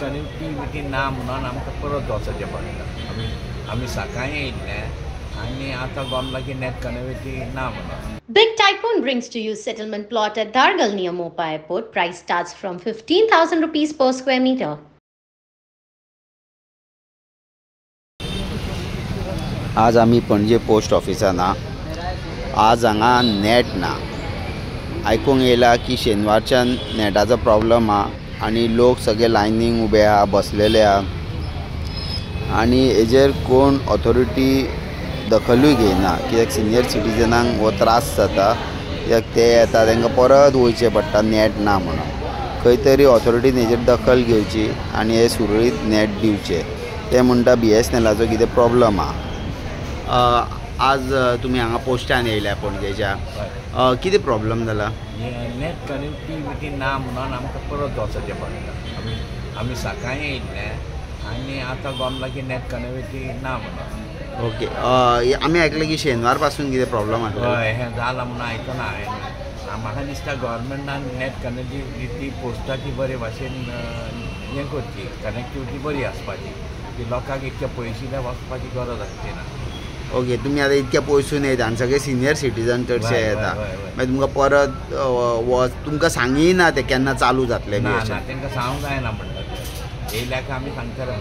Connectivity ना म्हणून आमकां परत वचचें पडटा. आमी सकाळीं येयल्ले आनी आतां गोमला की नेट कनेक्टिविटी ना म्हणून. Big Tycoon brings to you settlement plot at Dargal near Mopa Airport. Price starts from 15,000 rupees per square meter. आज आमी पणजे पोस्ट ऑफिसान आज हांगा नेट ना. आयकूंक येयला की शेनवारच्यान नेटाचो प्रॉब्लम आहा आनी लोक सगळे लायनीक उबे आहा, बसलेले आहा आनी हेजेर कोण ऑथॉरिटी दखलूय घेयना. कित्याक सिनियर सिटीजनांक हो त्रास जाता, कित्याक ते येता तांकां परत वयचें पडटा नेट ना म्हणून. खंय तरी ऑथॉरिटीन हेजेर दखल घेवची आनी हे सुरळीत नेट दिवचे. ते म्हणटा BSNLाचो कितें प्रॉब्लम आहा. आज तुमी हांगा पोस्टान येयल्या पणजेच्या, कितें प्रॉब्लम जाला? नेट कनेक्टिविटी ना म्हणून आमकां परत वचचें पडटा. आमी सकाळीं येयल्ले आनी आतां गोमला की नेट कनेक्टिविटी ना म्हणून. ओके. आमी आयकलें की शेनवार पासून कितें प्रॉब्लम आसलो. हय, हें जालां म्हणून आयकना हांवें. म्हाका दिसता गव्हर्मेंटान नेट कनेक्टिविटी पोस्टाची बरे भाशेन हें करची, कनेक्टिविटी बरी आसपाची, की लोकांक इतके पयशे वचपाची गरज आसची ना. ओके. तुमी आतां इतके पयसून येता आनी सगळे सिनियर सिटीजन चडशे येता, मागीर तुमकां परत तुमकां सांगय ना ते केन्ना चालू जातले. ना तांकां सांगूंक जायना म्हणटा ते. येयल्या काय आमी सांगतले.